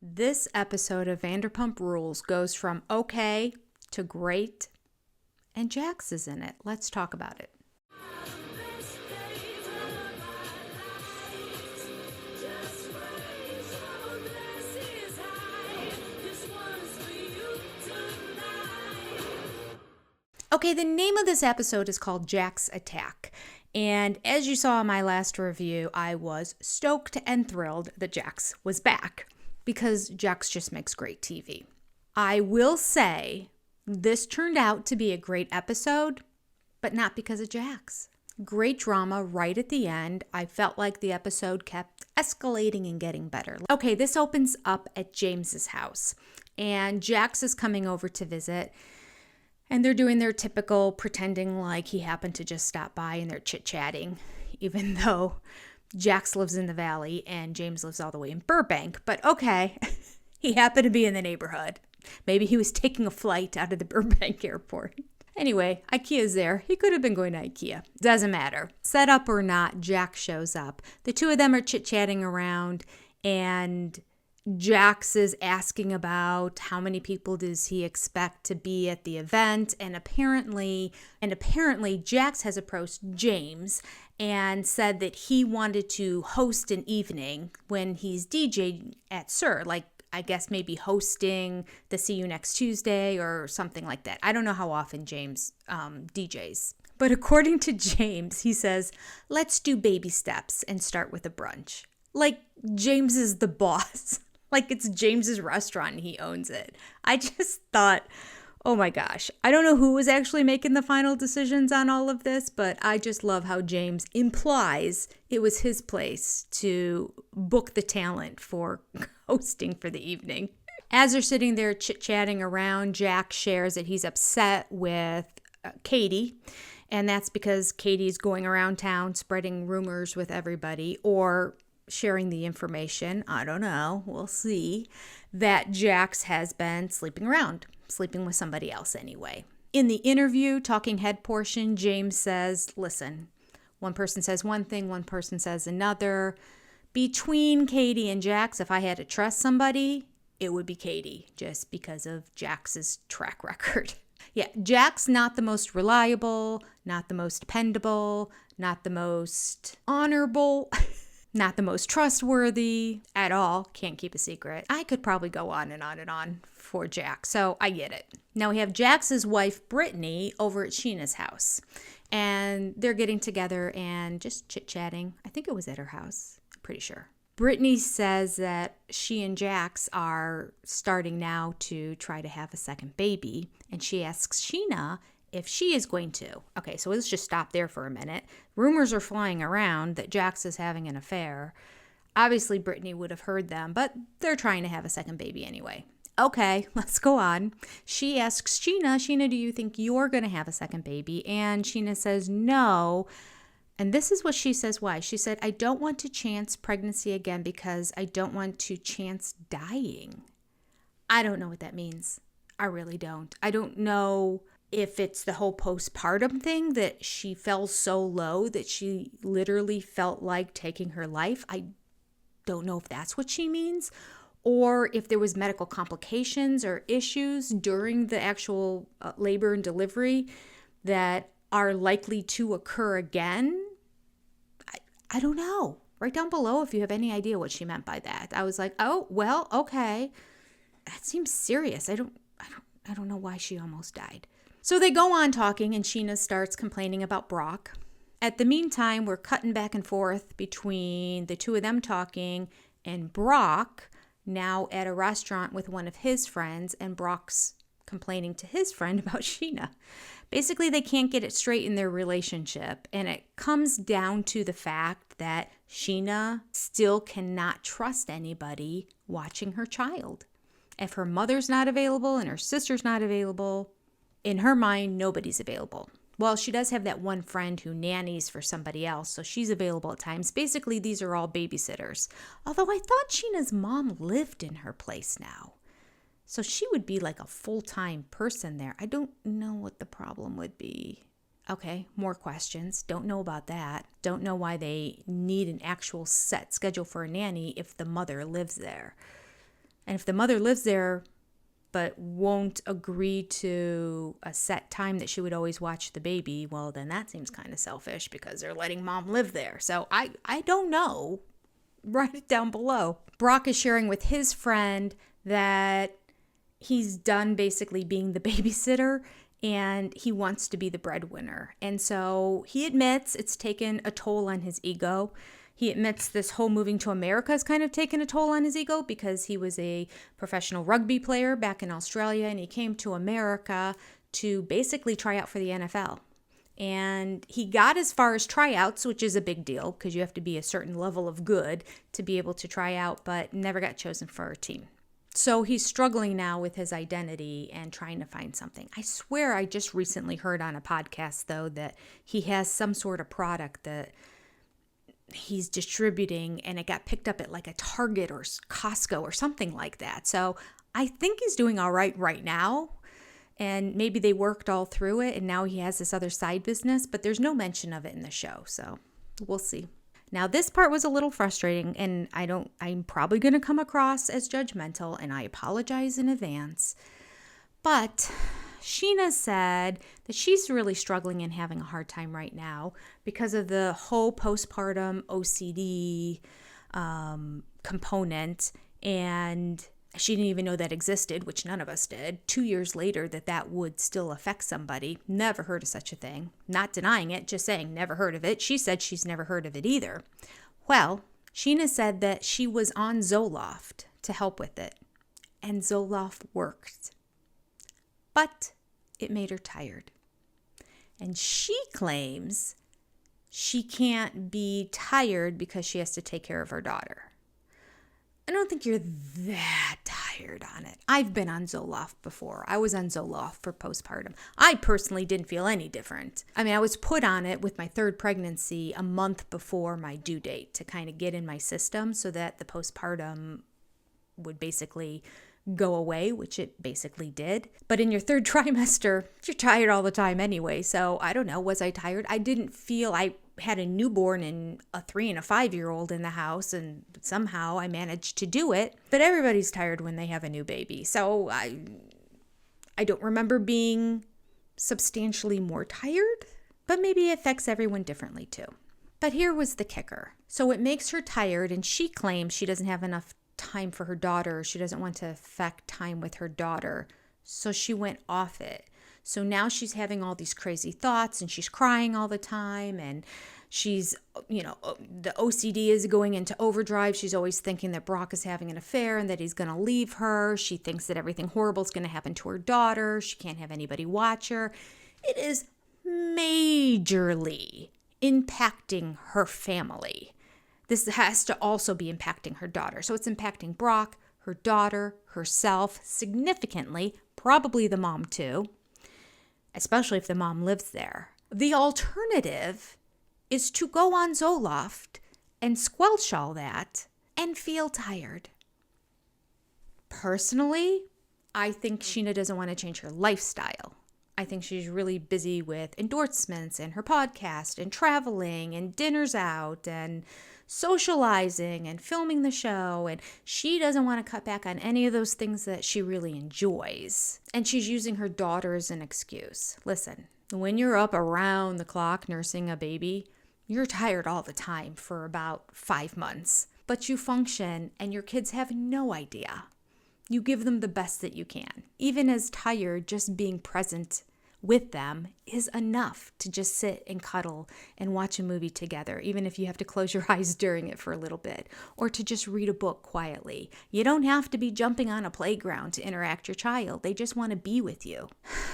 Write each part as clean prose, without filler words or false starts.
This episode of Vanderpump Rules goes from okay to great, and Jax is in it. Let's talk about it. Okay, the name of this episode is called Jax Attack. And as you saw in my last review, I was stoked and thrilled that Jax was back because Jax just makes great TV. I will say this turned out to be a great episode, but not because of Jax. Great drama right at the end. I felt like the episode kept escalating and getting better. Okay, this opens up at James's house, and Jax is coming over to visit. And they're doing their typical pretending like he happened to just stop by, and they're chit-chatting, even though Jax lives in the Valley and James lives all the way in Burbank. But okay, he happened to be in the neighborhood. Maybe he was taking a flight out of the Burbank airport. Anyway, IKEA's there. He could have been going to IKEA. Doesn't matter. Set up or not, Jax shows up. The two of them are chit-chatting around, and Jax is asking about how many people does he expect to be at the event, and apparently Jax has approached James and said that he wanted to host an evening when he's DJing at SUR, like I guess maybe hosting the See You Next Tuesday or something like that. I don't know how often James DJs. But according to James, he says, let's do baby steps and start with a brunch. Like James is the boss. Like it's James's restaurant and he owns it. I just thought, oh my gosh. I don't know who was actually making the final decisions on all of this, but I just love how James implies it was his place to book the talent for hosting for the evening. As they're sitting there chit-chatting around, Jack shares that he's upset with Katie. And that's because Katie's going around town spreading rumors with everybody, or sharing the information, I don't know, we'll see, that Jax has been sleeping with somebody else anyway. In the interview, talking head portion, James says, listen, one person says one thing, one person says another. Between Katie and Jax, if I had to trust somebody, it would be Katie, just because of Jax's track record. Yeah, Jax not the most reliable, not the most dependable, not the most honorable, not the most trustworthy at all. Can't keep a secret. I could probably go on and on and on for Jax, so I get it. Now we have Jax's wife, Brittany, over at Sheena's house. And they're getting together and just chit-chatting. I think it was at her house. I'm pretty sure. Brittany says that she and Jax are starting now to try to have a second baby. And she asks Sheena if she is going to. Okay, so let's just stop there for a minute. Rumors are flying around that Jax is having an affair. Obviously, Brittany would have heard them, but they're trying to have a second baby anyway. Okay, let's go on. She asks Sheena, do you think you're going to have a second baby? And Sheena says no. And this is what she says why. She said, I don't want to chance pregnancy again because I don't want to chance dying. I don't know what that means. I really don't. I don't know if it's the whole postpartum thing that she fell so low that she literally felt like taking her life. I don't know if that's what she means, or if there was medical complications or issues during the actual labor and delivery that are likely to occur again. I don't know. Write down below if you have any idea what she meant by that. I was like, oh, well, okay. That seems serious. I don't know why she almost died. So they go on talking, and Sheena starts complaining about Brock. At the meantime, we're cutting back and forth between the two of them talking and Brock now at a restaurant with one of his friends, and Brock's complaining to his friend about Sheena. Basically, they can't get it straight in their relationship, and it comes down to the fact that Sheena still cannot trust anybody watching her child. If her mother's not available and her sister's not available, in her mind, nobody's available. Well, she does have that one friend who nannies for somebody else, so she's available at times. Basically, these are all babysitters. Although I thought Sheena's mom lived in her place now. So she would be like a full-time person there. I don't know what the problem would be. Okay, more questions. Don't know about that. Don't know why they need an actual set schedule for a nanny if the mother lives there. And if the mother lives there but won't agree to a set time that she would always watch the baby, well, then that seems kind of selfish because they're letting mom live there. So I don't know. Write it down below. Brock is sharing with his friend that he's done basically being the babysitter and he wants to be the breadwinner. And so he admits it's taken a toll on his ego. He admits this whole moving to America has kind of taken a toll on his ego because he was a professional rugby player back in Australia and he came to America to basically try out for the NFL. And he got as far as tryouts, which is a big deal because you have to be a certain level of good to be able to try out, but never got chosen for a team. So he's struggling now with his identity and trying to find something. I swear I just recently heard on a podcast, though, that he has some sort of product that he's distributing and it got picked up at like a Target or Costco or something like that. So I think he's doing all right now. And maybe they worked all through it and now he has this other side business, but there's no mention of it in the show. So we'll see. Now this part was a little frustrating and I'm probably going to come across as judgmental and I apologize in advance. But Sheena said that she's really struggling and having a hard time right now because of the whole postpartum OCD component, and she didn't even know that existed, which none of us did. 2 years later, that would still affect somebody. Never heard of such a thing. Not denying it, just saying never heard of it. She said she's never heard of it either. Well, Sheena said that she was on Zoloft to help with it, and Zoloft worked. But it made her tired. And she claims she can't be tired because she has to take care of her daughter. I don't think you're that tired on it. I've been on Zoloft before. I was on Zoloft for postpartum. I personally didn't feel any different. I mean, I was put on it with my third pregnancy a month before my due date to kind of get in my system so that the postpartum would basically go away, which it basically did. But in your third trimester, you're tired all the time anyway. So I don't know, was I tired? I didn't feel, I had a newborn and a 3 and a 5-year-old in the house and somehow I managed to do it. But everybody's tired when they have a new baby. So I don't remember being substantially more tired, but maybe it affects everyone differently too. But here was the kicker. So it makes her tired and she claims she doesn't have enough time for her daughter. She doesn't want to affect time with her daughter. So she went off it. So now she's having all these crazy thoughts and she's crying all the time and she's, the OCD is going into overdrive. She's always thinking that Brock is having an affair and that he's going to leave her. She thinks that everything horrible is going to happen to her daughter. She can't have anybody watch her. It is majorly impacting her family. This has to also be impacting her daughter. So it's impacting Brock, her daughter, herself significantly, probably the mom too, especially if the mom lives there. The alternative is to go on Zoloft and squelch all that and feel tired. Personally, I think Sheena doesn't want to change her lifestyle. I think she's really busy with endorsements and her podcast and traveling and dinners out and socializing and filming the show, and she doesn't want to cut back on any of those things that she really enjoys. And she's using her daughter as an excuse. Listen, when you're up around the clock nursing a baby, you're tired all the time for about 5 months, but you function and your kids have no idea. You give them the best that you can. Even as tired, just being present with them is enough to just sit and cuddle and watch a movie together, even if you have to close your eyes during it for a little bit, or to just read a book quietly. You don't have to be jumping on a playground to interact your child. They just want to be with you.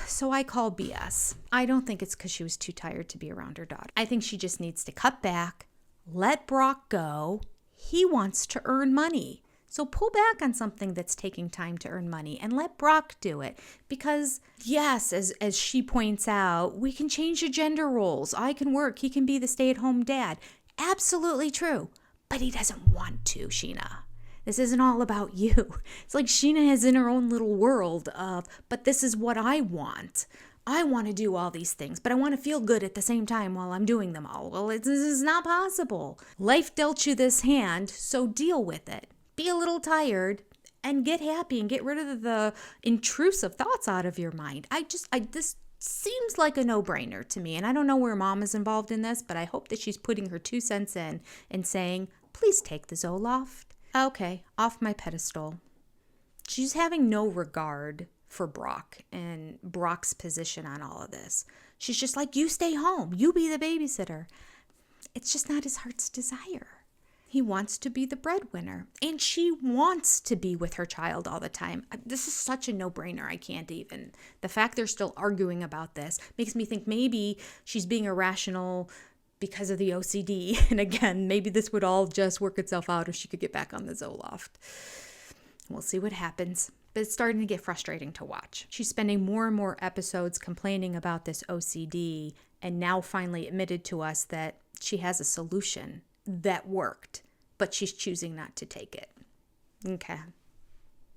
So I call BS. I don't think it's because she was too tired to be around her daughter. I think she just needs to cut back, let Brock go. He wants to earn money. So pull back on something that's taking time to earn money and let Brock do it. Because yes, as she points out, we can change the gender roles. I can work. He can be the stay-at-home dad. Absolutely true. But he doesn't want to, Sheena. This isn't all about you. It's like Sheena is in her own little world of, but this is what I want. I want to do all these things, but I want to feel good at the same time while I'm doing them all. Well, this is not possible. Life dealt you this hand, so deal with it. Be a little tired and get happy and get rid of the intrusive thoughts out of your mind. This seems like a no-brainer to me. And I don't know where mom is involved in this, but I hope that she's putting her 2 cents in and saying, please take the Zoloft. Okay, off my pedestal. She's having no regard for Brock and Brock's position on all of this. She's just like, you stay home. You be the babysitter. It's just not his heart's desire. He wants to be the breadwinner, and she wants to be with her child all the time. This is such a no-brainer. I can't even. The fact they're still arguing about this makes me think maybe she's being irrational because of the OCD. And again, maybe this would all just work itself out if she could get back on the Zoloft. We'll see what happens. But it's starting to get frustrating to watch. She's spending more and more episodes complaining about this OCD, and now finally admitted to us that she has a solution that worked, but she's choosing not to take it. Okay.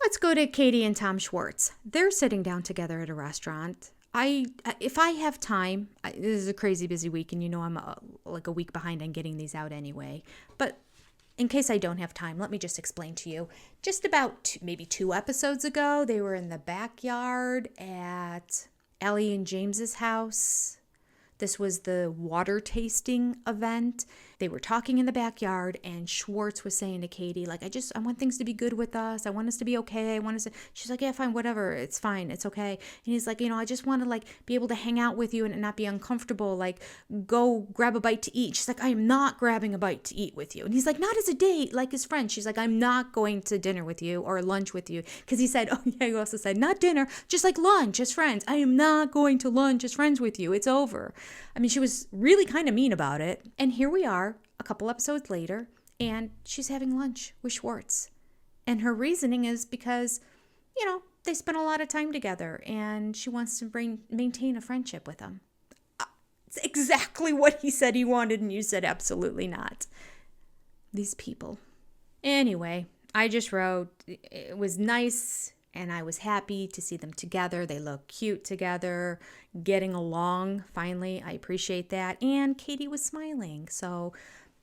Let's go to Katie and Tom Schwartz. They're sitting down together at a restaurant. If I have time, this is a crazy busy week, and I'm like a week behind on getting these out anyway. But in case I don't have time, let me just explain to you. Just about maybe 2 episodes ago, they were in the backyard at Ellie and James's house. This was the water tasting event. They were talking in the backyard, and Schwartz was saying to Katie, like, I want things to be good with us. I want us to be okay. She's like, yeah, fine, whatever. It's fine. It's okay. And he's like, I just want to be able to hang out with you and not be uncomfortable. Like, go grab a bite to eat. She's like, I am not grabbing a bite to eat with you. And he's like, not as a date, like his friend. She's like, I'm not going to dinner with you or lunch with you. Because he said, he also said, not dinner, just like lunch as friends. I am not going to lunch as friends with you. It's over. I mean, she was really kind of mean about it. And here we are a couple episodes later, and she's having lunch with Schwartz. And her reasoning is because, they spent a lot of time together, and she wants to maintain a friendship with him. It's exactly what he said he wanted, and you said absolutely not. These people. Anyway, I just wrote, it was nice, and I was happy to see them together. They look cute together, getting along, finally. I appreciate that. And Katie was smiling, so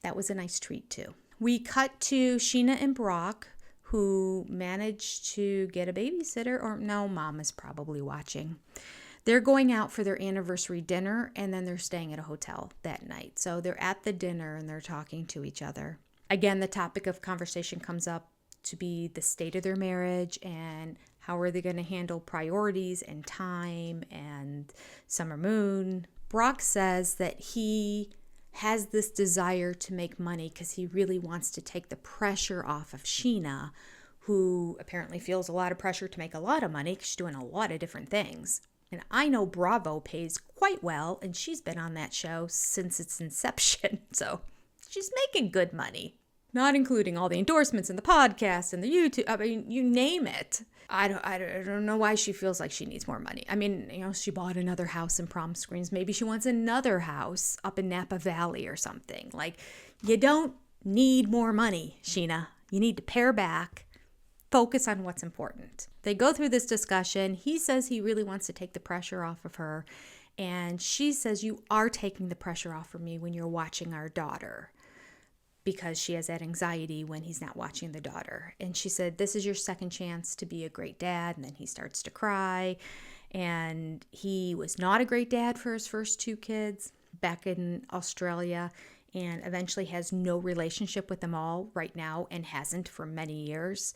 that was a nice treat too. We cut to Sheena and Brock, who managed to get a babysitter, or no, mom is probably watching. They're going out for their anniversary dinner, and then they're staying at a hotel that night. So they're at the dinner, and they're talking to each other. Again, the topic of conversation comes up to be the state of their marriage and how are they going to handle priorities and time and summer moon. Brock says that he has this desire to make money because he really wants to take the pressure off of Sheena, who apparently feels a lot of pressure to make a lot of money because she's doing a lot of different things. And I know Bravo pays quite well, and she's been on that show since its inception, so she's making good money. Not including all the endorsements and the podcast and the YouTube. I mean, you name it. I don't know why she feels like she needs more money. I mean, she bought another house in Palm Springs. Maybe she wants another house up in Napa Valley or something. Like, you don't need more money, Sheena. You need to pare back, focus on what's important. They go through this discussion. He says he really wants to take the pressure off of her. And she says, you are taking the pressure off of me when you're watching our daughter, because she has that anxiety when he's not watching the daughter. And she said, this is your second chance to be a great dad. And then he starts to cry. And he was not a great dad for his first 2 kids back in Australia, and eventually has no relationship with them all right now and hasn't for many years.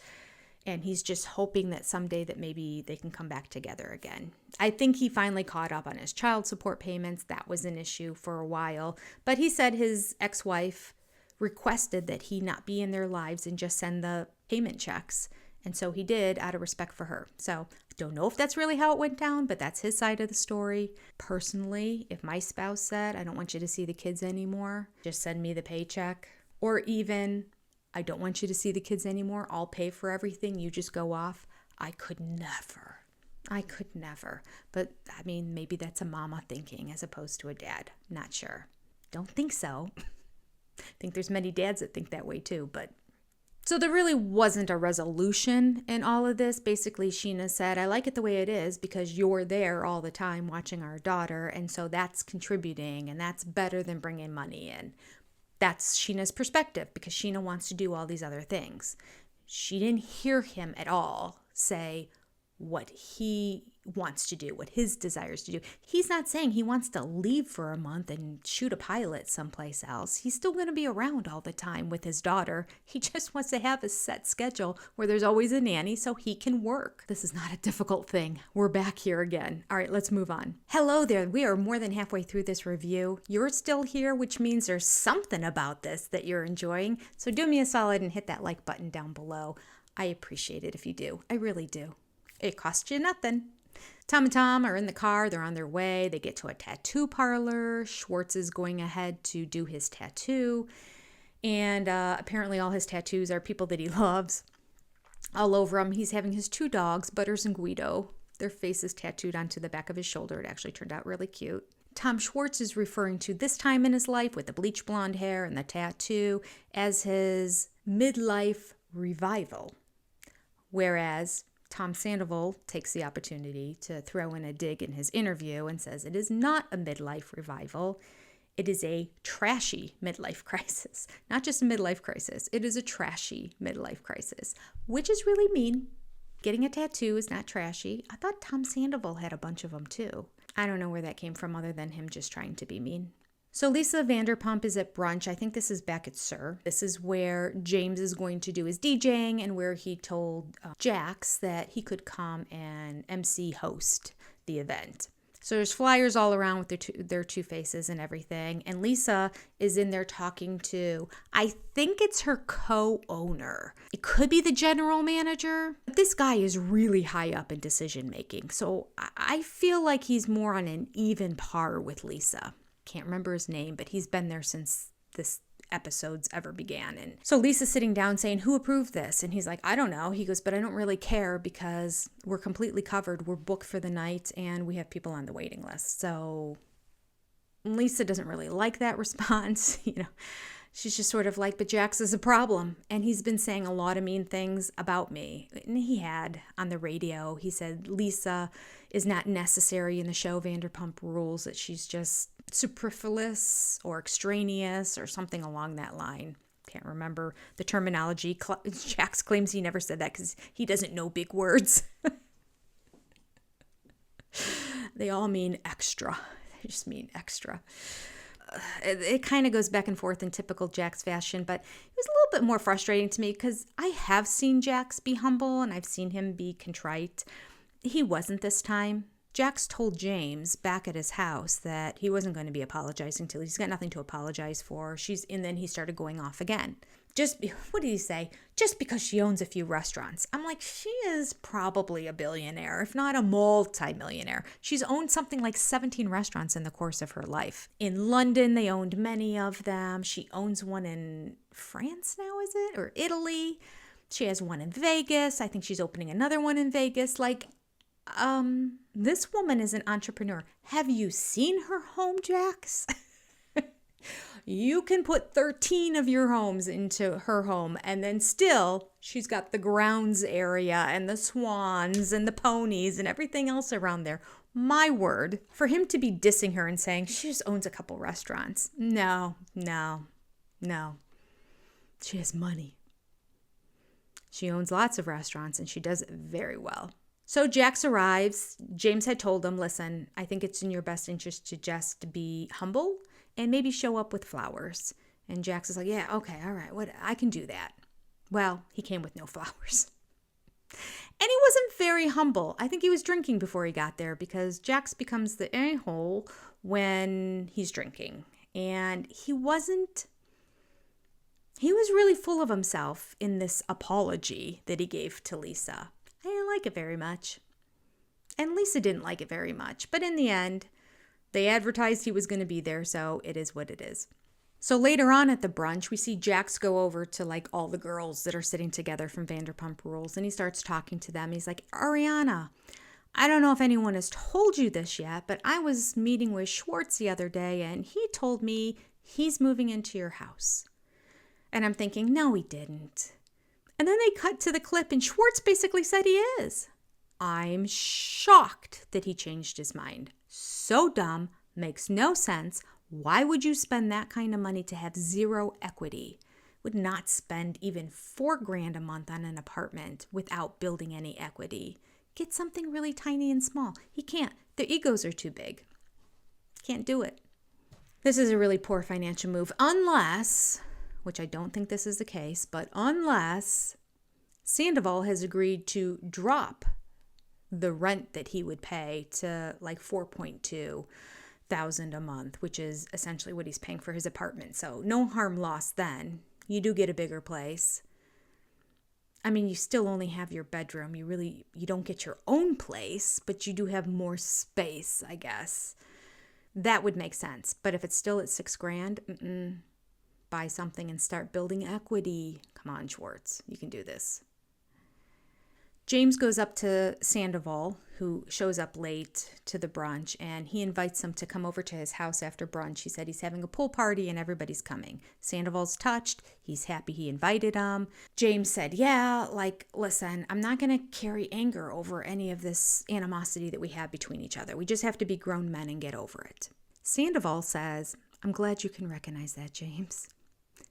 And he's just hoping that someday that maybe they can come back together again. I think he finally caught up on his child support payments. That was an issue for a while. But he said his ex-wife requested that he not be in their lives and just send the payment checks. And so he did out of respect for her. So I don't know if that's really how it went down, but that's his side of the story. Personally, if my spouse said, I don't want you to see the kids anymore, just send me the paycheck. Or even, I don't want you to see the kids anymore, I'll pay for everything, you just go off. I could never. But I mean, maybe that's a mama thinking as opposed to a dad. Not sure. Don't think so. I think there's many dads that think that way too, but so there really wasn't a resolution in all of this. Basically, Sheena said, I like it the way it is because you're there all the time watching our daughter, and so that's contributing, and that's better than bringing money in. That's Sheena's perspective because Sheena wants to do all these other things. she didn't hear him at all say what he wants to do, what his desires to do. He's not saying he wants to leave for a month and shoot a pilot someplace else. He's still going to be around all the time with his daughter. He just wants to have a set schedule where there's always a nanny so he can work. This is not a difficult thing. We're back here again. All right, let's move on. Hello there. We are more than halfway through this review. You're still here, which means there's something about this that you're enjoying. So do me a solid and hit that like button down below. I appreciate it if you do. I really do. It costs you nothing. Tom and Tom are in the car. They're on their way. They get to a tattoo parlor. Schwartz is going ahead to do his tattoo. And apparently all his tattoos are people that he loves. All over him, he's having his 2 dogs, Butters and Guido. Their faces tattooed onto the back of his shoulder. It actually turned out really cute. Tom Schwartz is referring to this time in his life with the bleach blonde hair and the tattoo as his midlife revival. Whereas Tom Sandoval takes the opportunity to throw in a dig in his interview and says it is not a midlife revival. It is a trashy midlife crisis. Not just a midlife crisis. It is a trashy midlife crisis, which is really mean. Getting a tattoo is not trashy. I thought Tom Sandoval had a bunch of them too. I don't know where that came from other than him just trying to be mean. So Lisa Vanderpump is at brunch. I think this is back at Sir. This is where James is going to do his DJing and where he told Jax that he could come and MC host the event. So there's flyers all around with their two faces and everything. And Lisa is in there talking to, I think it's her co-owner. It could be the general manager. But this guy is really high up in decision making. So I feel like he's more on an even par with Lisa. Can't remember his name, but he's been there since this episodes ever began. And so Lisa's sitting down saying, who approved this? And he's like, I don't know. He goes, but I don't really care because we're completely covered. We're booked for the night and we have people on the waiting list. So Lisa doesn't really like that response. She's just sort of like, but Jax is a problem. And he's been saying a lot of mean things about me. And he had on the radio, he said, Lisa is not necessary in the show Vanderpump Rules, that she's just superfluous or extraneous or something along that line. Can't remember the terminology. Jax claims he never said that because he doesn't know big words. They all mean extra. They just mean extra. It kind of goes back and forth in typical Jax fashion, but it was a little bit more frustrating to me because I have seen Jax be humble and I've seen him be contrite. He wasn't this time. Jax told James back at his house that he wasn't going to be apologizing to. He's got nothing to apologize for. And then he started going off again. What did he say? Just because she owns a few restaurants. I'm like, she is probably a billionaire, if not a multi-millionaire. She's owned something like 17 restaurants in the course of her life. In London, they owned many of them. She owns one in France now, is it? Or Italy. She has one in Vegas. I think she's opening another one in Vegas. This woman is an entrepreneur. Have you seen her home, Jax? You can put 13 of your homes into her home, and then still she's got the grounds area and the swans and the ponies and everything else around there. My word, for him to be dissing her and saying she just owns a couple restaurants. No. She has money. She owns lots of restaurants, and she does it very well. So Jax arrives. James had told him, listen, I think it's in your best interest to just be humble and maybe show up with flowers. And Jax is like, yeah, okay, all right, I can do that. Well, he came with no flowers. And he wasn't very humble. I think he was drinking before he got there because Jax becomes the a-hole when he's drinking. And he was really full of himself in this apology that he gave to Lisa. I didn't like it very much. And Lisa didn't like it very much. But in the end, they advertised he was going to be there, so it is what it is. So later on at the brunch, we see Jax go over to all the girls that are sitting together from Vanderpump Rules, and he starts talking to them. He's like, Ariana, I don't know if anyone has told you this yet, but I was meeting with Schwartz the other day, and he told me he's moving into your house. And I'm thinking, no, he didn't. And then they cut to the clip, and Schwartz basically said he is. I'm shocked that he changed his mind. So dumb, makes no sense. Why would you spend that kind of money to have zero equity? would not spend even $4,000 a month on an apartment without building any equity. Get something really tiny and small. He can't. Their egos are too big. Can't do it. This is a really poor financial move unless, which I don't think this is the case, but unless SANDOVAL has agreed to drop the rent that he would pay to like $4,200 a month, which is essentially what he's paying for his apartment. So no harm lost then. You do get a bigger place. I mean, you still only have your bedroom. You don't get your own place, but you do have more space, I guess. That would make sense. But if it's still at $6,000, buy something and start building equity. Come on, Schwartz, you can do this. James goes up to SANDOVAL, who shows up late to the brunch, and he invites him to come over to his house after brunch. He said he's having a pool party and everybody's coming. SANDOVAL's touched. He's happy he invited him. James said, yeah, listen, I'm not going to carry anger over any of this animosity that we have between each other. We just have to be grown men and get over it. SANDOVAL says, I'm glad you can recognize that, James.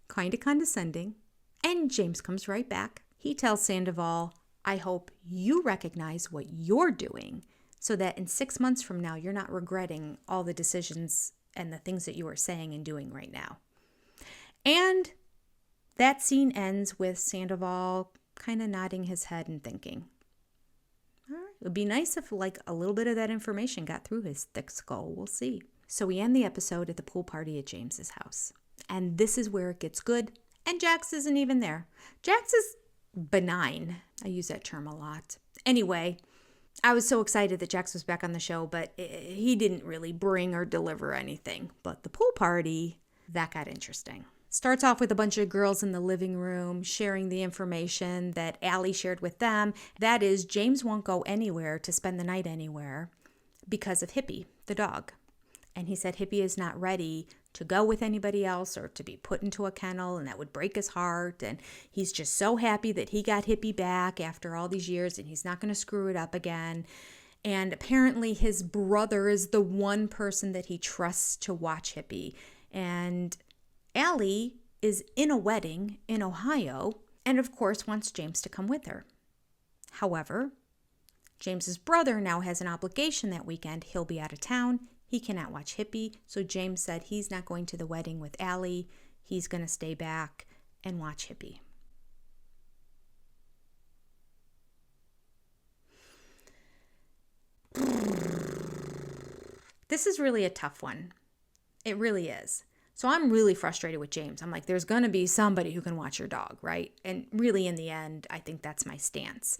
Kind of condescending. And James comes right back. He tells SANDOVAL, I hope you recognize what you're doing so that in 6 months from now, you're not regretting all the decisions and the things that you are saying and doing right now. And that scene ends with SANDOVAL kind of nodding his head and thinking, all right, it would be nice if a little bit of that information got through his thick skull. We'll see. So we end the episode at the pool party at James's house. And this is where it gets good. And Jax isn't even there. Jax is benign. I use that term a lot. Anyway, I was so excited that Jax was back on the show, but he didn't really bring or deliver anything. But the pool party, that got interesting. Starts off with a bunch of girls in the living room sharing the information that Allie shared with them. That is, James won't go anywhere to spend the night anywhere because of Hippie, the dog. And he said Hippie is not ready to go with anybody else or to be put into a kennel, and that would break his heart. And he's just so happy that he got Hippie back after all these years, and he's not going to screw it up again. And apparently his brother is the one person that he trusts to watch Hippie. And Allie is in a wedding in Ohio and, of course, wants James to come with her. However, James's brother now has an obligation that weekend. He'll be out of town. He cannot watch Hippie, so James said he's not going to the wedding with Allie. He's going to stay back and watch Hippie. This is really a tough one. It really is. So I'm really frustrated with James. I'm like, there's going to be somebody who can watch your dog, right? And really, in the end, I think that's my stance.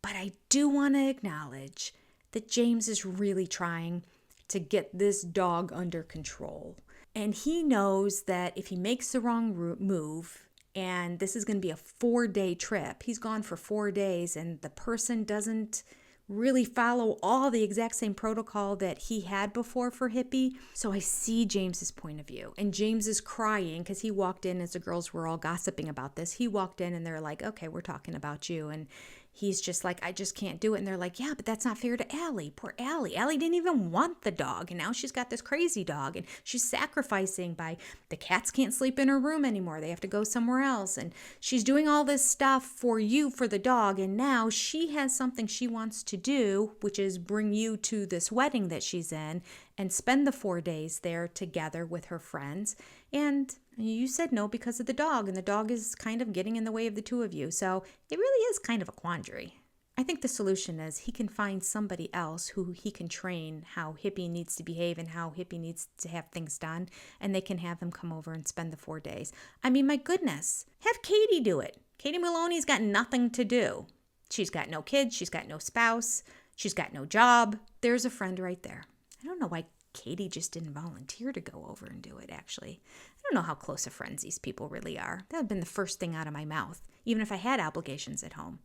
But I do want to acknowledge that James is really trying to get this dog under control. And he knows that if he makes the wrong move, and this is going to be a 4-day trip, he's gone for 4 days, and the person doesn't really follow all the exact same protocol that he had before for Hippie. So I see James's point of view. And James is crying because he walked in as the girls were all gossiping about this. He walked in and they're like, okay, we're talking about you. And he's just like, I just can't do it. And they're like, yeah, but that's not fair to Allie. Poor Allie. Allie didn't even want the dog. And now she's got this crazy dog. And she's sacrificing by the cats can't sleep in her room anymore. They have to go somewhere else. And she's doing all this stuff for you, for the dog. And now she has something she wants to do, which is bring you to this wedding that she's in and spend the 4 days there together with her friends. And you said no because of the dog, and the dog is kind of getting in the way of the two of you. So it really is kind of a quandary. I think the solution is he can find somebody else who he can train how Hippie needs to behave and how Hippie needs to have things done, and they can have him come over and spend the 4 days. I mean, my goodness, have Katie do it. Katie Maloney's got nothing to do. She's got no kids. She's got no spouse. She's got no job. There's a friend right there. I don't know why Katie just didn't volunteer to go over and do it, actually. I don't know how close of friends these people really are. That would have been the first thing out of my mouth, even if I had obligations at home.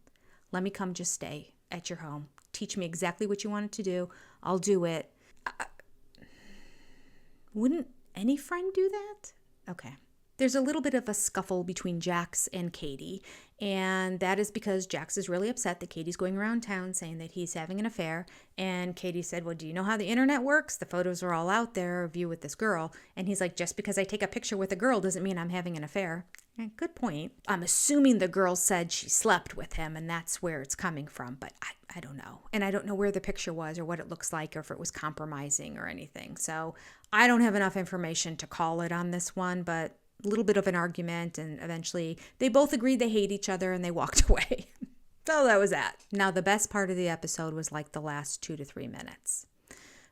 Let me come just stay at your home. Teach me exactly what you wanted to do. I'll do it. Wouldn't any friend do that? Okay. There's a little bit of a scuffle between Jax and Katie, and that is because Jax is really upset that Katie's going around town saying that he's having an affair, and Katie said, well, do you know how the internet works? The photos are all out there of you with this girl, and he's like, just because I take a picture with a girl doesn't mean I'm having an affair. Good point. I'm assuming the girl said she slept with him and that's where it's coming from, but I don't know. And I don't know where the picture was or what it looks like or if it was compromising or anything. So I don't have enough information to call it on this one, but a little bit of an argument, and eventually they both agreed they hate each other and they walked away. So that was that. Now, the best part of the episode was like the last 2 to 3 minutes.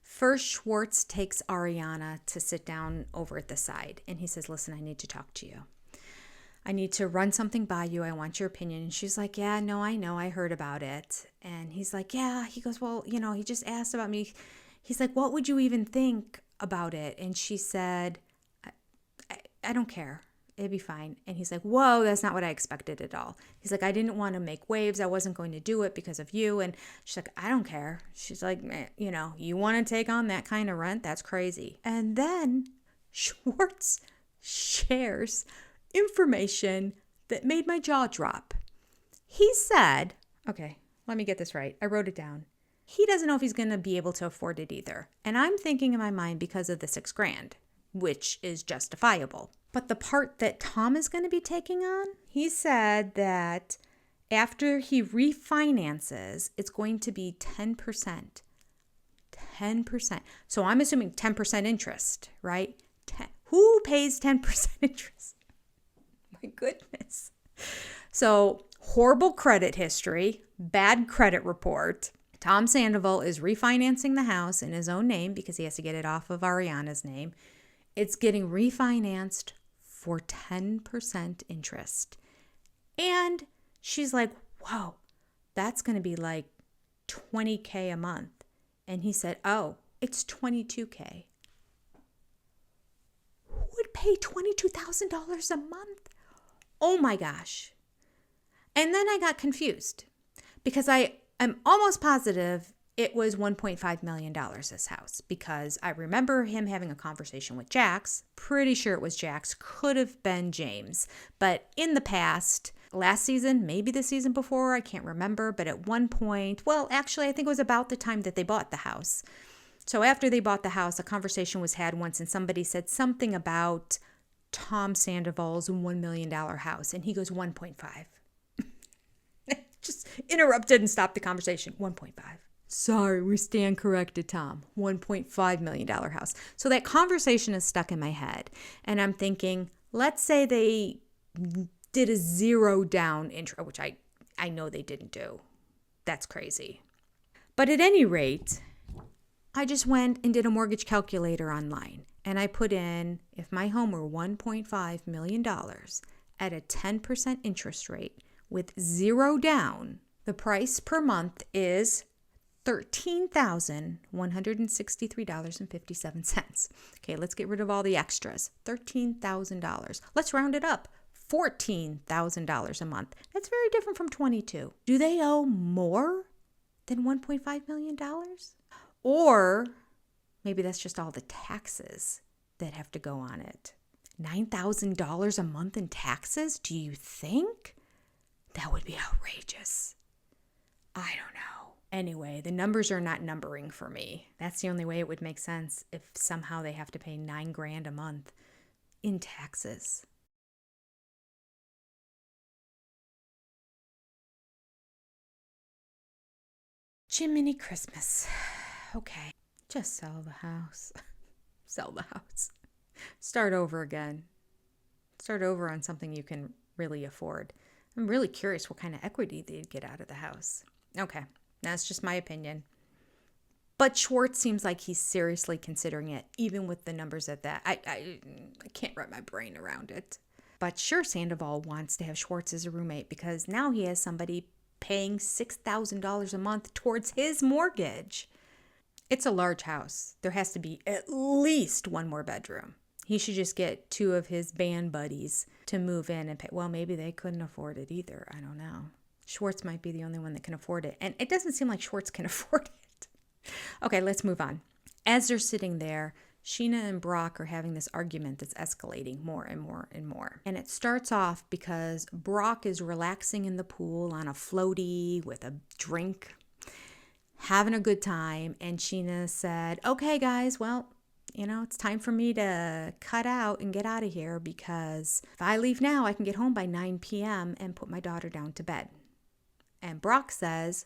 First, Schwartz takes Ariana to sit down over at the side, and he says, listen, I need to talk to you. I need to run something by you. I want your opinion. And she's like, yeah, no, I know. I heard about it. And he's like, yeah. He goes, well, he just asked about me. He's like, what would you even think about it? And she said, I don't care. It'd be fine. And he's like, whoa, that's not what I expected at all. He's like, I didn't want to make waves. I wasn't going to do it because of you. And she's like, I don't care. She's like, you want to take on that kind of rent? That's crazy. And then Schwartz shares information that made my jaw drop. He said, okay, let me get this right. I wrote it down. He doesn't know if he's going to be able to afford it either. And I'm thinking in my mind because of the $6,000, which is justifiable. But the part that Tom is going to be taking on, he said that after he refinances, it's going to be 10%. 10%. So I'm assuming 10% interest, right? Who pays 10% interest? My goodness. So horrible credit history, bad credit report. Tom Sandoval is refinancing the house in his own name because he has to get it off of Ariana's name. It's getting refinanced for 10% interest. And she's like, whoa, that's going to be like $20,000 a month. And he said, oh, it's $22,000. Who would pay $22,000 a month? Oh my gosh. And then I got confused because I'm almost positive it was $1.5 million, this house, because I remember him having a conversation with Jax. Pretty sure it was Jax. Could have been James. But in the past, last season, maybe the season before, I can't remember. But at one point, well, actually, I think it was about the time that they bought the house. So after they bought the house, a conversation was had once and somebody said something about Tom Sandoval's $1 million house. And he goes, 1.5. Just interrupted and stopped the conversation. 1.5. Sorry, we stand corrected, Tom. $1.5 million house. So that conversation is stuck in my head. And I'm thinking, let's say they did a zero down intro, which I know they didn't do. That's crazy. But at any rate, I just went and did a mortgage calculator online. And I put in, if my home were $1.5 million at a 10% interest rate with zero down, the price per month is $13,163.57. Okay, let's get rid of all the extras. $13,000. Let's round it up. $14,000 a month. That's very different from 22. Do they owe more than $1.5 million? Or maybe that's just all the taxes that have to go on it. $9,000 a month in taxes? Do you think? That would be outrageous. I don't know. Anyway, the numbers are not numbering for me. That's the only way it would make sense if somehow they have to pay $9,000 a month in taxes. Jiminy Christmas. Okay, just sell the house. Sell the house. Start over again. Start over on something you can really afford. I'm really curious what kind of equity they'd get out of the house. Okay, that's just my opinion. But Schwartz seems like he's seriously considering it, even with the numbers at that. I can't wrap my brain around it. But sure, Sandoval wants to have Schwartz as a roommate because now he has somebody paying $6,000 a month towards his mortgage. It's a large house. There has to be at least one more bedroom. He should just get two of his band buddies to move in and pay. Well, maybe they couldn't afford it either. I don't know. Schwartz might be the only one that can afford it. And it doesn't seem like Schwartz can afford it. Okay, let's move on. As they're sitting there, Sheena and Brock are having this argument that's escalating more and more and more. And it starts off because Brock is relaxing in the pool on a floaty with a drink, having a good time. And Sheena said, okay, guys, well, it's time for me to cut out and get out of here, because if I leave now, I can get home by 9 p.m. and put my daughter down to bed. And Brock says,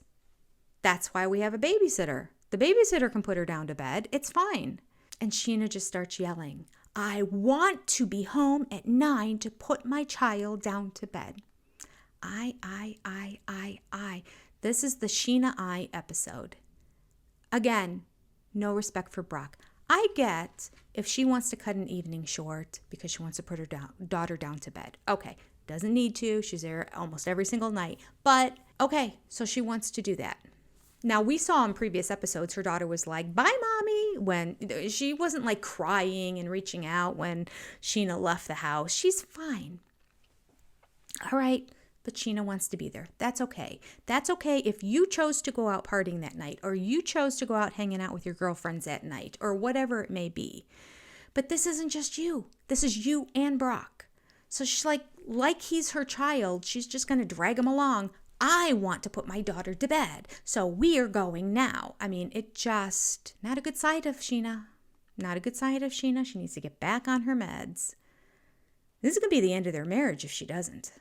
that's why we have a babysitter. The babysitter can put her down to bed. It's fine. And Sheena just starts yelling, I want to be home at 9 to put my child down to bed. I. This is the Sheena I episode. Again, no respect for Brock. I get if she wants to cut an evening short because she wants to put her daughter down to bed. Okay, doesn't need to. She's there almost every single night. But okay, so she wants to do that. Now, we saw in previous episodes her daughter was like, bye, mommy, when she wasn't like crying and reaching out when Sheena left the house. She's fine. All right. But Sheena wants to be there. That's okay. That's okay if you chose to go out partying that night, or you chose to go out hanging out with your girlfriends that night, or whatever it may be. But this isn't just you. This is you and Brock. So she's like he's her child, she's just going to drag him along. I want to put my daughter to bed, so we're going now. I mean, it just, not a good side of Sheena. Not a good side of Sheena. She needs to get back on her meds. This is going to be the end of their marriage if she doesn't.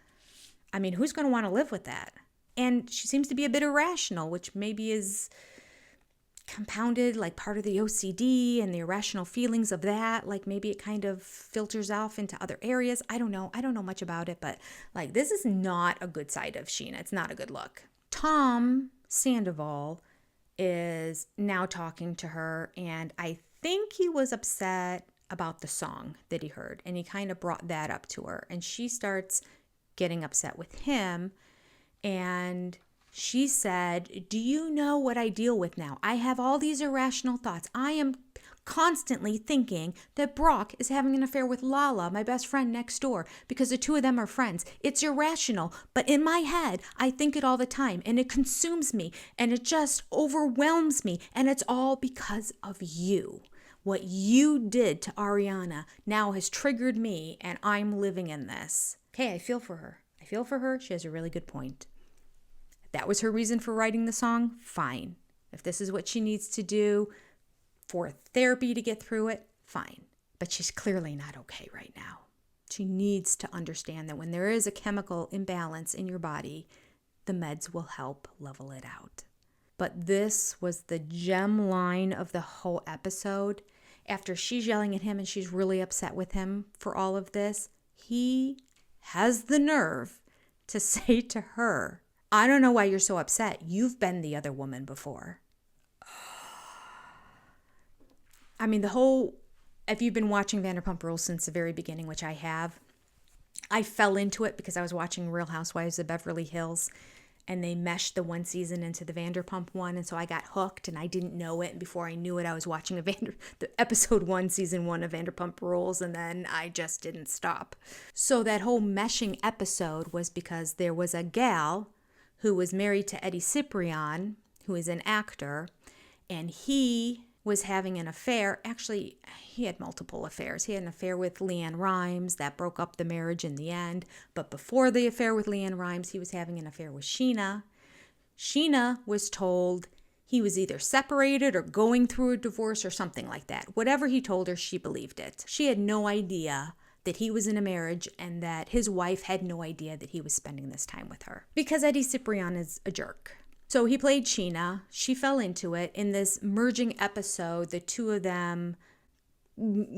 I mean, who's going to want to live with that? And she seems to be a bit irrational, which maybe is compounded, like part of the OCD and the irrational feelings of that. Like maybe it kind of filters off into other areas. I don't know. I don't know much about it, but like this is not a good side of Sheena. It's not a good look. Tom Sandoval is now talking to her, and I think he was upset about the song that he heard, and he kind of brought that up to her, and she starts getting upset with him. And she said, do you know what I deal with now? I have all these irrational thoughts. I am constantly thinking that Brock is having an affair with Lala, my best friend next door, because the two of them are friends. It's irrational, but in my head, I think it all the time, and it consumes me, and it just overwhelms me, and it's all because of you. What you did to Ariana now has triggered me, and I'm living in this. Okay, I feel for her. I feel for her. She has a really good point. If that was her reason for writing the song, fine. If this is what she needs to do for therapy to get through it, fine. But she's clearly not okay right now. She needs to understand that when there is a chemical imbalance in your body, the meds will help level it out. But this was the gem line of the whole episode. After she's yelling at him and she's really upset with him for all of this, he has the nerve to say to her, I don't know why you're so upset. You've been the other woman before. I mean, if you've been watching Vanderpump Rules since the very beginning, which I have, I fell into it because I was watching Real Housewives of Beverly Hills, and they meshed the one season into the Vanderpump one, and so I got hooked, and I didn't know it. And before I knew it, I was watching the episode 1, season 1 of Vanderpump Rules, and then I just didn't stop. So that whole meshing episode was because there was a gal who was married to Eddie Ciprian, who is an actor, and he was having an affair. Actually, he had multiple affairs. He had an affair with Leanne Rimes that broke up the marriage in the end. But before the affair with Leanne Rimes, he was having an affair with Sheena. Sheena was told he was either separated or going through a divorce or something like that. Whatever he told her, she believed it. She had no idea that he was in a marriage and that his wife had no idea that he was spending this time with her. Because Eddie Ciprian is a jerk. So he played Sheena. She fell into it. In this merging episode, the two of them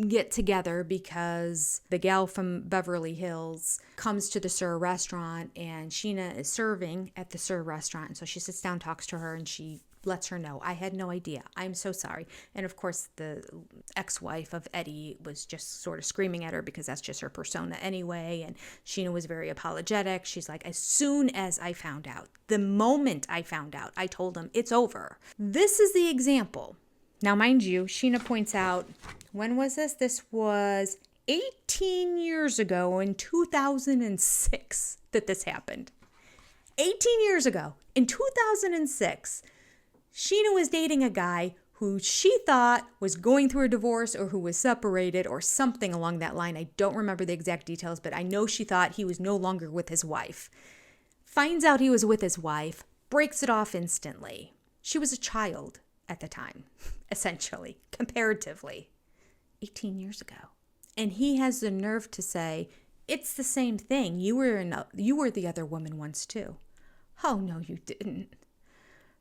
get together because the gal from Beverly Hills comes to the Sir restaurant, and Sheena is serving at the Sir restaurant. And so she sits down, talks to her, and she lets her know, I had no idea. I'm so sorry. And of course, the ex-wife of Eddie was just sort of screaming at her because that's just her persona anyway. And Sheena was very apologetic. She's like, as soon as I found out, the moment I found out, I told him it's over. This is the example. Now, mind you, Sheena points out, when was this? This was 18 years ago in 2006 that this happened. 18 years ago, in 2006, Sheena was dating a guy who she thought was going through a divorce or who was separated or something along that line. I don't remember the exact details, but I know she thought he was no longer with his wife. Finds out he was with his wife, breaks it off instantly. She was a child at the time, essentially, comparatively. 18 years ago. And he has the nerve to say, it's the same thing. You were the other woman once too. Oh, no, you didn't.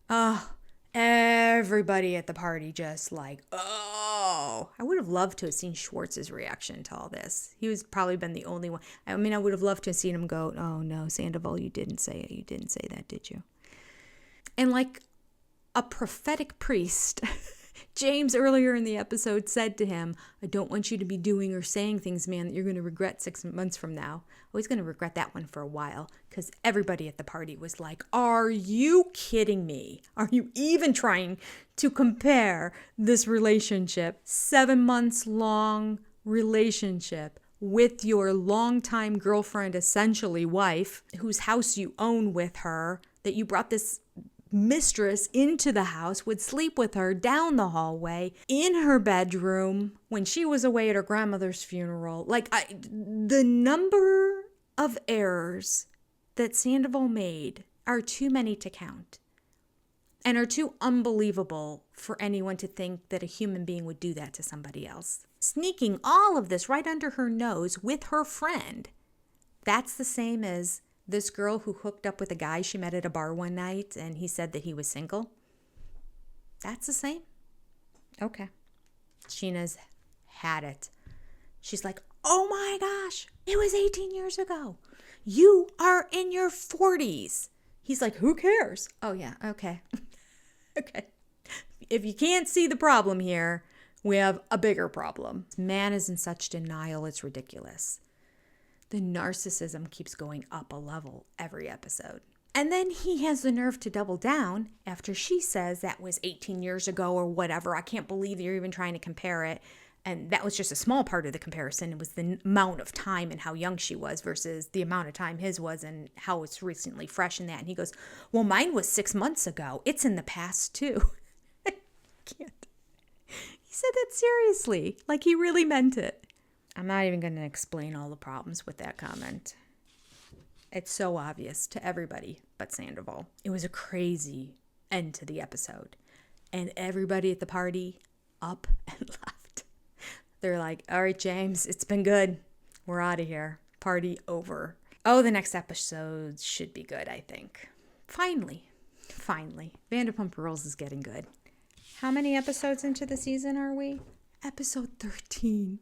Oh, everybody at the party just like, oh. I would have loved to have seen Schwartz's reaction to all this. He was probably been the only one. I mean, I would have loved to have seen him go, oh, no, Sandoval, you didn't say it. You didn't say that, did you? And like a prophetic priest, James earlier in the episode said to him, I don't want you to be doing or saying things, man, that you're going to regret 6 months from now. Oh, he's going to regret that one for a while, because everybody at the party was like, are you kidding me? Are you even trying to compare this relationship, 7 months long relationship with your longtime girlfriend, essentially wife, whose house you own with her, that you brought this mistress into the house, would sleep with her down the hallway, in her bedroom, when she was away at her grandmother's funeral. The number of errors that Sandoval made are too many to count, and are too unbelievable for anyone to think that a human being would do that to somebody else. Sneaking all of this right under her nose with her friend. That's the same as this girl who hooked up with a guy she met at a bar one night and he said that he was single. That's the same. Okay. Sheena's had it. She's like, oh my gosh, it was 18 years ago. You are in your 40s. He's like, who cares? Oh yeah, okay. Okay. If you can't see the problem here, we have a bigger problem. This man is in such denial, it's ridiculous. The narcissism keeps going up a level every episode. And then he has the nerve to double down after she says that was 18 years ago or whatever. I can't believe you're even trying to compare it. And that was just a small part of the comparison. It was the amount of time and how young she was versus the amount of time his was and how it's recently fresh in that. And he goes, well, mine was 6 months ago. It's in the past too. I can't. He said that seriously, like he really meant it. I'm not even going to explain all the problems with that comment. It's so obvious to everybody but Sandoval. It was a crazy end to the episode. And everybody at the party up and left. They're like, all right, James, it's been good. We're out of here. Party over. Oh, the next episode should be good, I think. Finally. Vanderpump Rules is getting good. How many episodes into the season are we? Episode 13.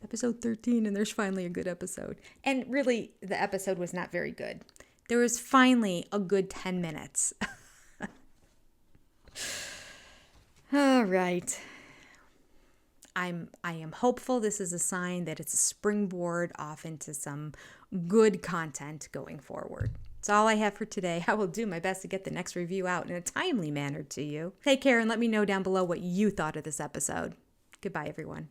Episode 13, and there's finally a good episode. And really, the episode was not very good. There was finally a good 10 minutes. All right. I am hopeful this is a sign that it's a springboard off into some good content going forward. That's all I have for today. I will do my best to get the next review out in a timely manner to you. Take care and let me know down below what you thought of this episode. Goodbye, everyone.